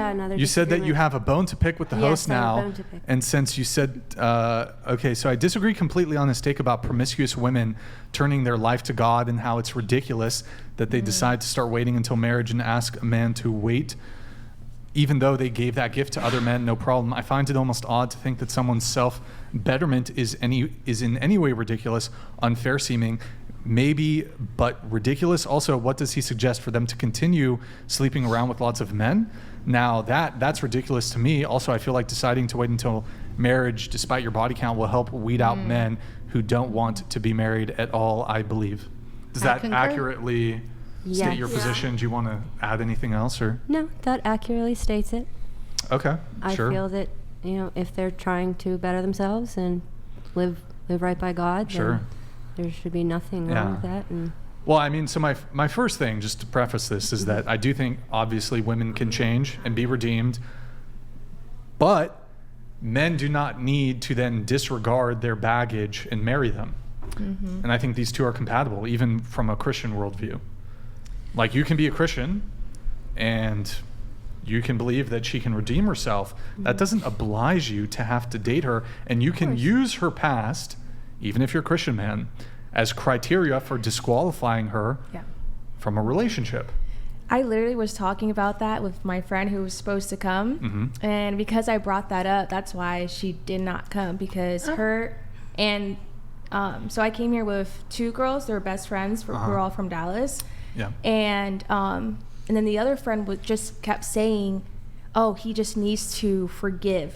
got another You said that you have a bone to pick with the host I have a now. bone to pick. And since you said, okay, so I disagree completely on his take about promiscuous women turning their life to God and how it's ridiculous that they decide to start waiting until marriage and ask a man to wait, even though they gave that gift to other men, no problem. I find it almost odd to think that someone's self-betterment is in any way ridiculous, unfair seeming, maybe, but ridiculous. Also, what does he suggest for them to continue sleeping around with lots of men? Now, that's ridiculous to me. Also, I feel like deciding to wait until marriage, despite your body count, will help weed out men who don't want to be married at all, I believe. Does that accurately state your position? Do you want to add anything else? Or No, that accurately states it. Okay, I feel that, if they're trying to better themselves and live right by God, then there should be nothing wrong with that. And well, I mean, so my first thing, just to preface this, is that I do think obviously women can change and be redeemed, but men do not need to then disregard their baggage and marry them. Mm-hmm. And I think these two are compatible, even from a Christian worldview. Like, you can be a Christian and you can believe that she can redeem herself. Mm-hmm. That doesn't oblige you to have to date her, and you can use her past, even if you're a Christian man, as criteria for disqualifying her from a relationship. I literally was talking about that with my friend who was supposed to come, and because I brought that up, that's why she did not come, because her and so I came here with two girls. They were best friends. We're all from Dallas. Yeah. And then the other friend just kept saying, "Oh, he just needs to forgive.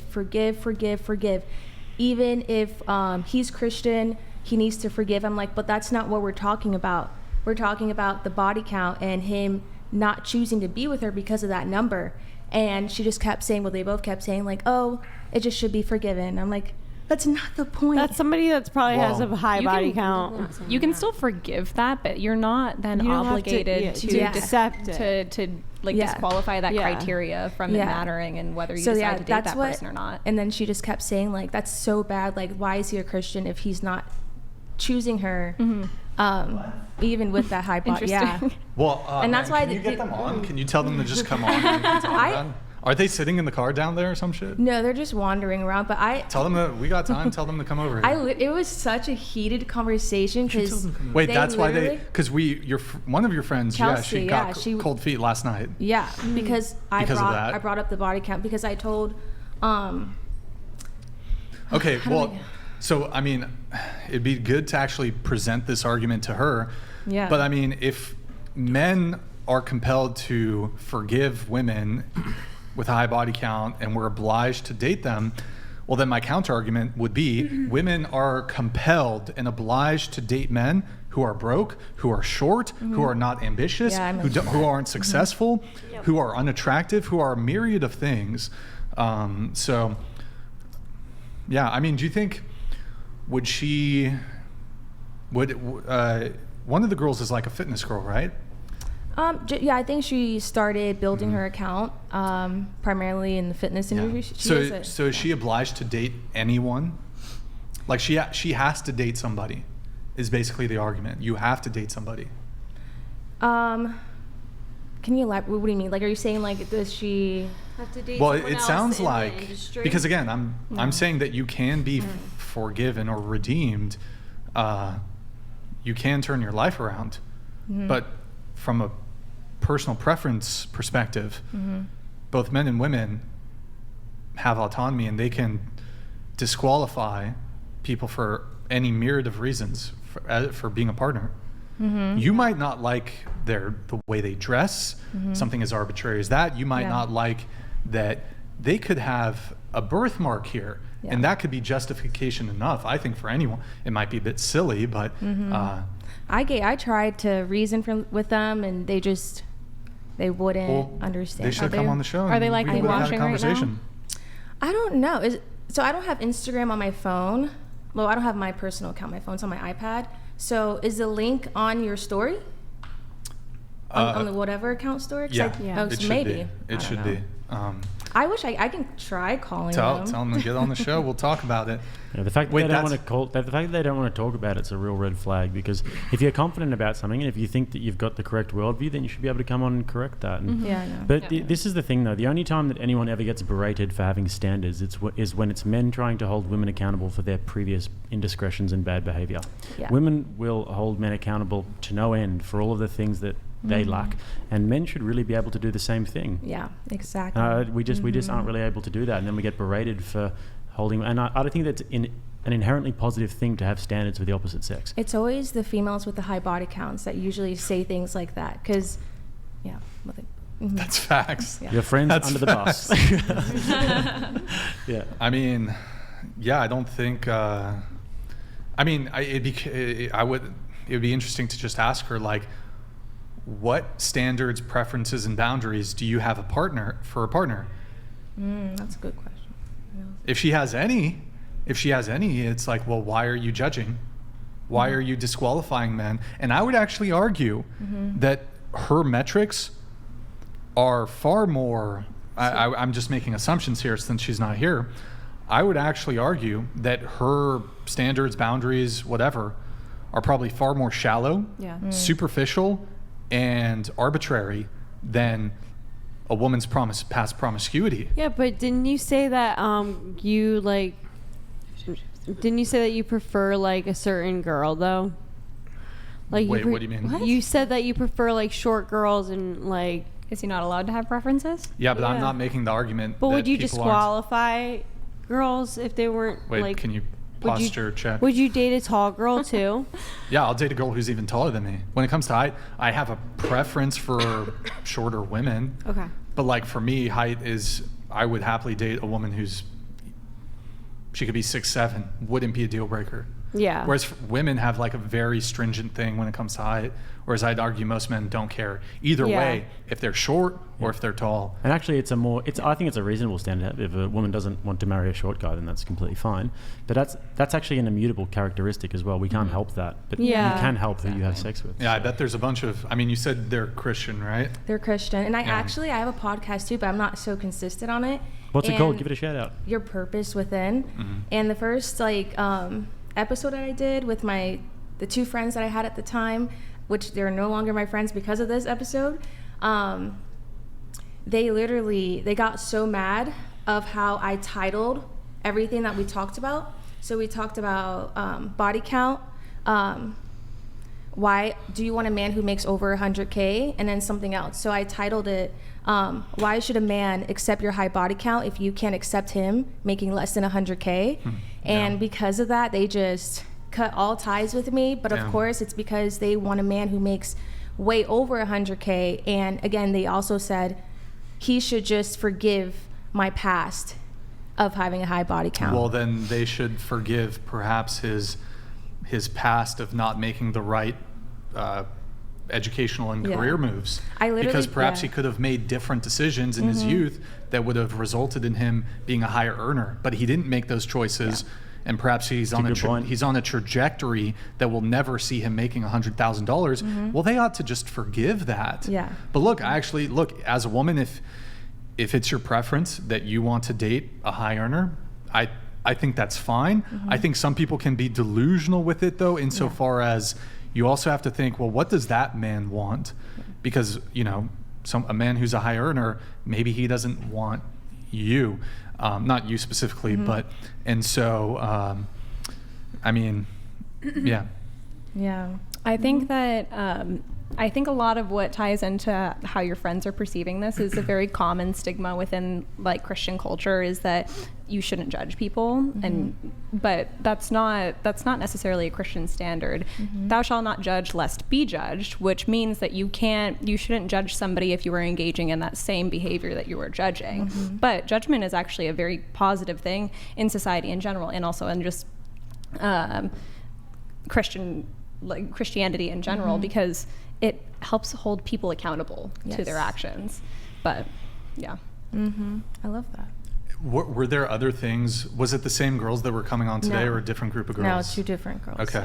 Even if he's Christian, he needs to forgive." I'm like, but that's not what we're talking about. We're talking about the body count and him not choosing to be with her because of that number. And she just kept saying, well, they both kept saying, like, oh, it just should be forgiven. I'm like, that's not the point. That's somebody that's probably has a high body count. You can still forgive that, but you're not then obligated to accept it. to disqualify that criteria from it mattering and whether you decide to date that person or not. And then she just kept saying, like, that's so bad. Like, why is he a Christian if he's not choosing her? Even with that high body. Yeah. Well, and that's why can you get them on? Can you tell them to just come on? Are they sitting in the car down there or some shit? No, they're just wandering around. But tell them that we got time. Tell them to come over here. It was such a heated conversation because that's why because one of your friends, Chelsea, she got cold feet last night. Yeah, because I brought up the body count because I told. Okay, well. So, I mean, it'd be good to actually present this argument to her. Yeah. But, I mean, if men are compelled to forgive women with a high body count and we're obliged to date them, well, then my counter argument would be women are compelled and obliged to date men who are broke, who are short, who are not ambitious, who aren't successful, who are unattractive, who are a myriad of things. So, yeah, I mean, do you think... Would one of the girls is like a fitness girl, right? Yeah, I think she started building her account primarily in the fitness industry. So is she obliged to date anyone? Like she has to date somebody, is basically the argument. You have to date somebody. Can you elaborate? What do you mean? Like, are you saying like does she have to date? Well, it sounds like because again, I'm saying that you can be forgiven or redeemed. You can turn your life around, but from a personal preference perspective, both men and women have autonomy, and they can disqualify people for any myriad of reasons for being a partner. You might not like the way they dress, something as arbitrary as that. You might not like that they could have a birthmark here, and that could be justification enough, I think, for anyone. It might be a bit silly, but I tried to reason with them, and they wouldn't understand. They should come on the show. Are they like washing right now? I don't know. So I don't have Instagram on my phone. Well, I don't have my personal account. My phone's on my iPad. So is the link on your story? On the whatever account story? It should be. I wish I can try calling them. Tell them to get on the show. We'll talk about it. The fact that they don't want to talk about it's a real red flag, because if you're confident about something and if you think that you've got the correct worldview, then you should be able to come on and correct that. And Yeah, I know. But this is the thing, though. The only time that anyone ever gets berated for having standards is when it's men trying to hold women accountable for their previous indiscretions and bad behavior. Yeah. Women will hold men accountable to no end for all of the things that they lack, and men should really be able to do the same thing. Yeah, exactly. We just aren't really able to do that, and then we get berated for holding. And I don't think that's an inherently positive thing to have standards with the opposite sex. It's always the females with the high body counts that usually say things like that, because that's facts. Yeah. Your friends under the bus. Yeah. I mean, I don't think. It would be interesting to just ask her, like, what standards, preferences, and boundaries do you have for a partner? That's a good question. Yeah. If she has any, it's like, well, why are you judging? Why are you disqualifying men? And I would actually argue that her metrics are far more, I'm just making assumptions here since she's not here. I would actually argue that her standards, boundaries, whatever, are probably far more shallow, superficial, and arbitrary than a woman's past promiscuity. Yeah, but didn't you say that you prefer like a certain girl though? Like, wait, what do you mean? What? You said that you prefer like short girls and like. Is he not allowed to have preferences? Yeah, but I'm not making the argument. But that would you people disqualify girls if they weren't Wait, can you posture check? Would you date a tall girl too? Yeah, I'll date a girl who's even taller than me. When it comes to height, I have a preference for shorter women. Okay. But like for me, height is, I would happily date a woman she could be 6'7", wouldn't be a deal breaker. Yeah. Whereas women have like a very stringent thing when it comes to height. Whereas I'd argue most men don't care either way if they're short or if they're tall. And actually, I think it's a reasonable standard. If a woman doesn't want to marry a short guy, then that's completely fine. But that's actually an immutable characteristic as well. We can't help that, but you can help who you have sex with. Yeah, I bet there's a bunch of. I mean, you said they're Christian, right? They're Christian, and I have a podcast too, but I'm not so consistent on it. What's it called? Give it a shout out. Your Purpose Within. And the first episode that I did with the two friends that I had at the time, which they're no longer my friends because of this episode, they got so mad of how I titled everything that we talked about. So we talked about body count, why do you want a man who makes over 100K, and then something else. So I titled it, why should a man accept your high body count if you can't accept him making less than 100K? And because of that, they just cut all ties with me. But of course, it's because they want a man who makes way over 100K. And again, they also said he should just forgive my past of having a high body count. Well, then they should forgive perhaps his past of not making the right educational and career moves, because perhaps he could have made different decisions in his youth that would have resulted in him being a higher earner, but he didn't make those choices, and perhaps he's on a trajectory that will never see him making $100,000. Well, they ought to just forgive that. But look, as a woman, if it's your preference that you want to date a high earner, I think that's fine. I think some people can be delusional with it, though, insofar as you also have to think, well, what does that man want? Because, a man who's a high earner, maybe he doesn't want you, not you specifically, but, and so, yeah. I think that, I think a lot of what ties into how your friends are perceiving this is a very common stigma within like Christian culture, is that you shouldn't judge people, but that's not necessarily a Christian standard. Thou shalt not judge lest be judged, which means that you shouldn't judge somebody if you were engaging in that same behavior that you were judging. But judgment is actually a very positive thing in society in general, and also in just Christianity in general, because it helps hold people accountable to their actions. But I love that. Were there other things? Was it the same girls that were coming on today, or a different group of girls? No, 2 different girls. Okay.